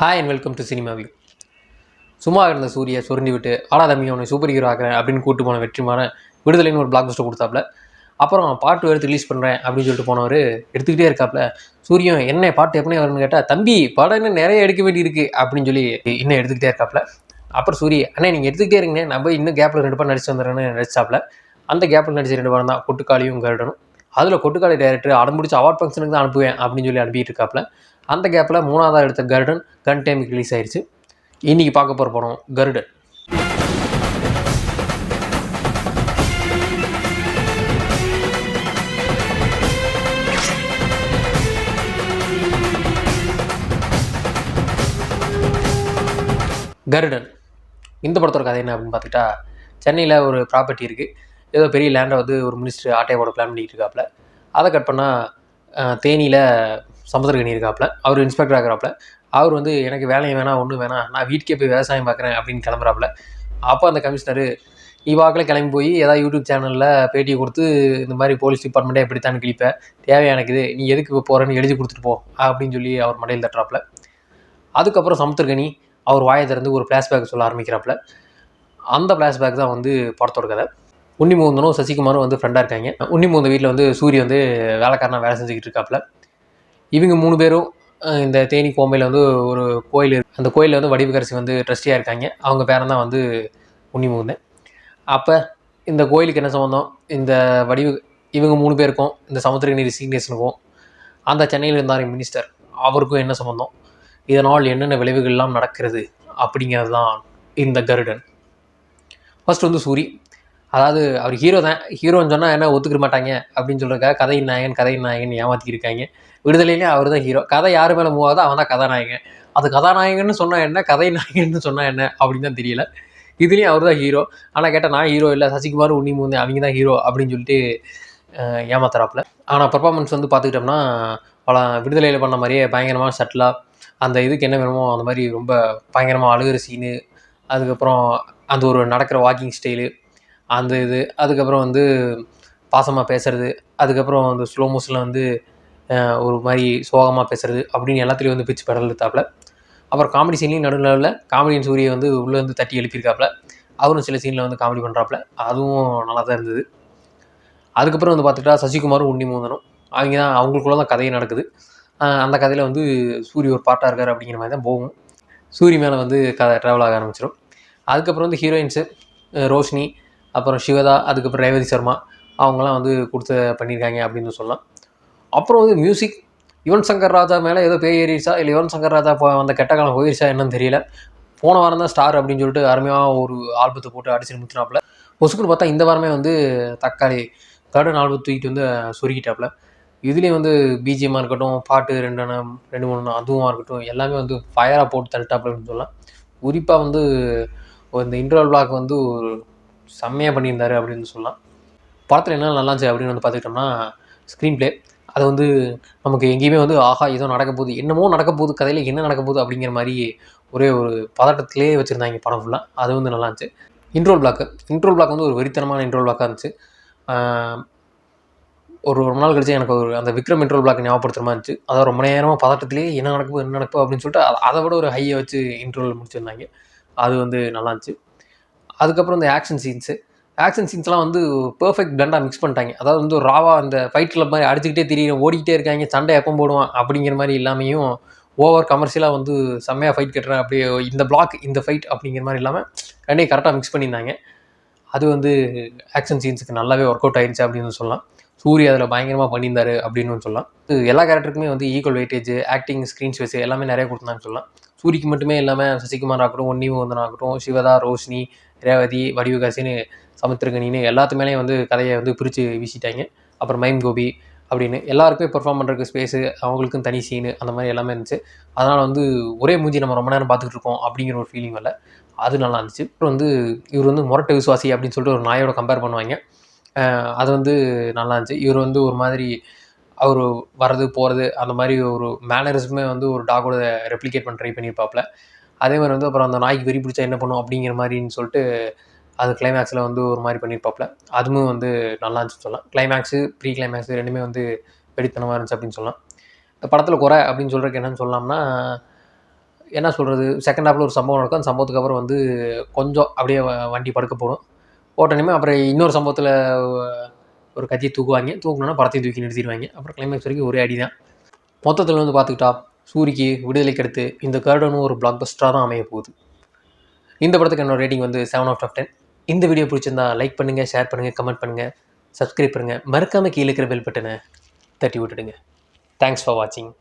Hi and welcome to cinema view. சும்மா இருந்த சூரிய சொரிஞ்சு விட்டு ஆளாதம்பி அவனை சூப்பர் ஹீரோ ஆகிறேன் அப்படின்னு கூட்டு போன வெற்றிமான விடுதலைன்னு ஒரு பிளாக் பஸ்டர் கொடுத்தாப்புல. அப்புறம் பாட்டு எடுத்து ரிலீஸ் பண்ணுறேன் அப்படின்னு சொல்லிட்டு போனவர் எடுத்துக்கிட்டே இருக்காப்புல. சூரியன் என்ன பாட்டு எப்படினே வரும்னு கேட்டால், தம்பி படம் இன்னும் நிறைய எடுக்க வேண்டி இருக்குது அப்படின்னு சொல்லி இன்னும் எடுத்துக்கிட்டே இருக்காப்புல. அப்புறம் சூரிய அண்ணே நீங்கள் எடுத்துக்கிட்டே இருங்க, நம்ம இன்னும் கேப்பில் 2 படம் நடிச்சு வந்துடுறேன்னு நடிச்சாப்புல. அந்த கேப்பில் நடிச்ச 2 படம் தான் கொட்டுக்காளியும் கருடனும். அதில் கொட்டுக்காளி டைரக்டர் அடம்பிடிச்சு அவார்ட் ஃபங்க்ஷனுக்கு தான் அனுப்புவேன் அப்படின்னு சொல்லி அனுப்பிட்டு இருக்காப்புல. அந்த கேப்பில் 3ஆவதாக எடுத்த கருடன் கன் டைமுக்கு ரிலீஸ் ஆயிடுச்சு. இன்றைக்கி பார்க்க போகிற படம் கருடன். கருடன் இந்த படத்தோட கதை என்ன அப்படின்னு பார்த்துக்கிட்டா, சென்னையில் ஒரு ப்ராப்பர்ட்டி இருக்குது. ஏதோ பெரிய லேண்டை வந்து ஒரு மினிஸ்டர் ஆட்டையோட பிளான் பண்ணிக்கிட்டு இருக்காப்புல. அதை கட் பண்ணால் தேனியில் சமுத்திரக்கனி இருக்காப்புல. அவர் இன்ஸ்பெக்டர் ஆகிறாப்புல. அவர் வந்து எனக்கு வேலையும் வேணாம் ஒன்றும் வேணாம், நான் வீட்டுக்கே போய் விவசாயம் பார்க்குறேன் அப்படின்னு கிளம்புறாப்புல. அப்போ அந்த கமிஷனர் நீ வாக்கில் கிளம்பி போய் ஏதாவது யூடியூப் சேனலில் பேட்டியை கொடுத்து இந்த மாதிரி போலீஸ் டிபார்ட்மெண்ட்டே எப்படித்தான் கிழிப்பேன், தேவையானக்கு இது, நீ எதுக்கு இப்போ போகிறேன்னு எழுதி கொடுத்துட்டு போ அப்படின்னு சொல்லி அவர் மடையில் தட்டுறாப்புல. அதுக்கப்புறம் சமுத்திரக்கனி அவர் வாயை திறந்து ஒரு ஃப்ளாஷ்பேக் சொல்ல ஆரம்பிக்கிறாப்புல. அந்த ஃப்ளாஷ்பேக் தான் வந்து படத்தோட கதை. உன்னிமுகுந்தனும் சசிகுமாரும் வந்து ஃப்ரெண்டாக இருக்காங்க. உன்னிமுகுந்த வீட்டில் வந்து சூரிய வந்து வேலைக்காரனாக வேலை செஞ்சுக்கிட்டு இருக்காப்புல. இவங்க 3 பேரும் இந்த தேனி கோம்பையில் வந்து ஒரு கோயில் இருக்குது. அந்த கோயிலில் வந்து வடிவுக்கரசி வந்து ட்ரஸ்டியாக இருக்காங்க. அவங்க பேரன் தான் வந்து உன்னிமுகுந்தன். அப்போ இந்த கோயிலுக்கு என்ன சம்மந்தம், இந்த இவங்க 3 பேருக்கும் இந்த சமுத்திரக்கனி ரிசிக்னேஷனுக்கும் அந்த சென்னையில் இருந்தார் மினிஸ்டர் அவருக்கும் என்ன சம்மந்தம், இதனால் என்னென்ன விளைவுகள்லாம் நடக்கிறது அப்படிங்கிறது தான் இந்த கருடன். ஃபர்ஸ்ட் வந்து சூரி, அதாவது அவர் ஹீரோ தான். ஹீரோன்னு சொன்னால் என்ன ஒத்துக்கிற மாட்டாங்க அப்படின்னு சொல்கிறக்காக கதையின் நாயகன் ஏமாற்றிக்கிருக்காங்க. விடுதலையிலேயே அவர் தான் ஹீரோ. கதை யார் மேலே மூவ் ஆகுதோ அவன் தான் கதாநாயகன். அது கதாநாயகன்னு சொன்னால் என்ன, கதை நாயகன்னு சொன்னால் என்ன அப்படின்னு தான் தெரியல. இதுலேயும் அவர் தான் ஹீரோ. ஆனால் கேட்டால் நான் ஹீரோ இல்லை, சசிகுமார் உன்னிமுகுந்தன் அவங்க தான் ஹீரோ அப்படின்னு சொல்லிட்டு ஏமாத்துறாப்புல. ஆனால் பர்ஃபார்மன்ஸ் வந்து பார்த்துக்கிட்டோம்னா விடுதலையில் பண்ண மாதிரியே பயங்கரமாக சட்டிலாக அந்த இதுக்கு என்ன வேணுமோ அந்த மாதிரி ரொம்ப பயங்கரமாக அழுகிற சீனு, அதுக்கப்புறம் அந்த ஒரு நடக்கிற வாக்கிங் ஸ்டைலு, அந்த இது, அதுக்கப்புறம் வந்து பாசமாக பேசுகிறது, அதுக்கப்புறம் அந்த ஸ்லோ மோஷனில் வந்து ஒரு மாதிரி சோகமாக பேசுகிறது அப்படின்னு எல்லாத்துலேயும் வந்து பிச்சு பெடல் எடுத்தாப்புல. அப்புறம் காமெடி சீன்லேயும் நடுவில் காமெடியன் சூரியை வந்து உள்ளே வந்து தட்டி எழுப்பியிருக்காப்புல. அவரும் சில சீனில் வந்து காமெடி பண்ணுறாப்புல. அதுவும் நல்லா தான் இருந்தது. அதுக்கப்புறம் வந்து பார்த்துக்கிட்டா சசிகுமாரும் உன்னிமுகுந்தனும் அவங்களுக்குள்ள தான் கதையை நடக்குது. அந்த கதையில் வந்து சூரி ஒரு பாட்டாக இருக்கார் அப்படிங்கிற மாதிரி தான் போகும். சூரி மேலே வந்து கதை ட்ராவல் ஆக ஆரம்பிச்சிடும். அதுக்கப்புறம் வந்து ஹீரோயின்ஸு ரோஷினி, அப்புறம் சிவதா, அதுக்கப்புறம் ரேவதி சர்மா, அவங்களாம் வந்து பண்ணியிருக்காங்க அப்படின்னு சொல்லலாம். அப்புறம் வந்து மியூசிக், யுவன் சங்கர் ராஜா மேலே ஏதோ பேய் ஏறிடுச்சா இல்லை யுவன் சங்கர் ராஜா அந்த கெட்ட காலம் போயிடுச்சா என்னன்னு தெரியல. போன வாரம் தான் ஸ்டார் அப்படின்னு சொல்லிட்டு அருமையாக ஒரு ஆல்பத்தை போட்டு அடிச்சு முத்தினாப்புல. பொசுக்குன்னு பார்த்தா இந்த வாரமே வந்து தக்காளி கருடன் ஆல்பம் தூக்கிட்டு வந்து சொருக்கிட்டாப்புல. இதுலேயும் வந்து பிஜிஎம்மாக இருக்கட்டும், பாட்டு 2-3 அதுவும் இருக்கட்டும், எல்லாமே வந்து ஃபயராக போட்டு தள்ளிட்டாப்புலன்னு சொல்லலாம். குறிப்பாக வந்து இந்த இன்டர்வல் பிளாக் வந்து செம்மையாக பண்ணியிருந்தார் அப்படின்னு சொல்லலாம். படத்தில் என்ன நல்லாச்சு அப்படின்னு வந்து பார்த்துக்கிட்டோம்னா, ஸ்க்ரீன் ப்ளே அது வந்து நமக்கு எங்கேயுமே வந்து ஆஹா ஏதோ நடக்க போகுது, என்னமோ நடக்க போகுது, கதையில் என்ன நடக்க போகுது அப்படிங்கிற மாதிரி ஒரே ஒரு பதட்டத்திலே வச்சுருந்தாங்க படம் ஃபுல்லாக. அது வந்து நல்லா இருந்துச்சு. இன்ட்ரோல் பிளாக் வந்து ஒரு வெறித்தனமான இன்ட்ரோல் பிளாக்காக இருந்துச்சு. ஒரு நாள் கழிச்சு எனக்கு அந்த விக்ரம் இன்ட்ரோல் பிளாக் ஞாபகப்படுத்துகிற மாதிரி இருந்துச்சு. அதாவது ரொம்ப நேரமாக பதட்டத்திலே என்ன நடக்கும் அப்படின்னு சொல்லிட்டு அதை விட ஒரு ஹையை வச்சு இன்ட்ரோல் முடிச்சிருந்தாங்க. அது வந்து நல்லா இருந்துச்சு. அதுக்கப்புறம் இந்த ஆக்ஷன் சீன்ஸ்லாம் வந்து பெர்ஃபெக்ட் பிளண்டாக மிக்ஸ் பண்ணிட்டாங்க. அதாவது வந்து ஒரு ராவா அந்த ஃபைட் கிளப் மாதிரி அடிச்சுக்கிட்டே தெரியும், ஓடிக்கிட்டே இருக்காங்க, சண்டை எப்போ போடுவான் அப்படிங்கிற மாதிரி இல்லாமையும் ஓவர் கமர்ஷியலாக வந்து செம்மையாக ஃபைட் கட்டுறேன் அப்படியே இந்த பிளாக் இந்த ஃபைட் அப்படிங்கிற மாதிரி இல்லாமல் ரெண்டையும் கரெக்டாக மிக்ஸ் பண்ணியிருந்தாங்க. அது வந்து ஆக்ஷன் சீன்ஸுக்கு நல்லாவே ஒர்க் அவுட் ஆயிடுச்சு அப்படின்னு சொல்லலாம். சூரிய அதில் பயங்கரமாக பண்ணியிருந்தார் அப்படின்னு சொல்லலாம். எல்லா கேரக்டருக்குமே வந்து equal weightage, acting, screen space எல்லாமே நிறைய கொடுத்தாங்கன்னு சொல்லலாம். சூரிக்கு மட்டுமே இல்லாமல் சசிகுமார் ஆகட்டும், உன்னிமுகுந்தன் ஆகட்டும், சிவதா, ரோஷினி, ரேவதி, வடிவுகாசின்னு, சமுத்திரக்கனின்னு எல்லாத்து மேலேயும் வந்து கதையை வந்து பிரித்து வீசிட்டாங்க. அப்புறம் மைம் கோபி அப்படின்னு எல்லாருக்குமே பெர்ஃபார்ம் பண்ணுறதுக்கு ஸ்பேஸு, அவங்களுக்கும் தனி சீனு, அந்த மாதிரி எல்லாமே இருந்துச்சு. அதனால் வந்து ஒரே மூஞ்சி நம்ம ரொம்ப நேரம் பார்த்துக்கிட்டு இருக்கோம் அப்படிங்கிற ஒரு ஃபீலிங் வரல. அது நல்லா இருந்துச்சு. அப்புறம் வந்து இவர் வந்து முரட்டு விசுவாசி அப்படின்னு சொல்லிட்டு ஒரு நாயோட கம்பேர் பண்ணுவாங்க. அது வந்து நல்லா இருந்துச்சு. இவர் வந்து ஒரு மாதிரி அவர் வர்றது போகிறது அந்த மாதிரி ஒரு மேனரிசமே வந்து ஒரு டாகோட ரெப்ளிகேட் பண்ண ட்ரை பண்ணியிருப்பாப்புல. அதே மாதிரி வந்து அப்புறம் அந்த நாய்க்கு வெறி பிடிச்சா என்ன பண்ணும் அப்படிங்கிற மாதிரின்னு சொல்லிட்டு அது கிளைமேக்ஸில் வந்து ஒரு மாதிரி பண்ணியிருப்பாப்புல. அதுவும் வந்து நல்லா இருந்துச்சுன்னு சொல்லலாம். கிளைமேக்ஸு, ப்ரீ கிளைமேக்ஸு ரெண்டுமே வந்து வெடித்தனமாக இருந்துச்சு அப்படின்னு சொல்லலாம். இந்த படத்தில் குறை அப்படின்னு சொல்கிறதுக்கு என்னென்னு சொல்லலாம்னா, என்ன சொல்கிறது, செகண்ட் ஹாஃபில் ஒரு சம்பவம் நடக்கும். அந்த சம்பவத்துக்கு அப்புறம் வந்து கொஞ்சம் அப்படியே வண்டி படுக்க போடும். போட்டோன்னே அப்புறம் இன்னொரு சம்பவத்தில் ஒரு கத்தியை தூக்குனோன்னா படத்தையும் தூக்கி நிறுத்திடுவாங்க. அப்புறம் கிளைமேக்ஸ் வரைக்கும் ஒரே அடி தான். மொத்தத்தில் வந்து பார்த்துக்கிட்டா சூரிக்கு விடுதலைக்கு அடுத்து இந்த கருடனும் ஒரு பிளாக் பஸ்டராக தான் அமைய போகுது. இந்த படத்துக்கு என்னோட ரேட்டிங் வந்து 7/10. இந்த வீடியோ பிடிச்சிருந்தா லைக் பண்ணுங்கள், ஷேர் பண்ணுங்கள், கமெண்ட் பண்ணுங்கள், சப்ஸ்கிரைப் பண்ணுங்கள். மறக்காமல் கீழே இருக்கிற பெல் பட்டனை தட்டி விட்டுடுங்க. தேங்க்ஸ் ஃபார் வாட்சிங்.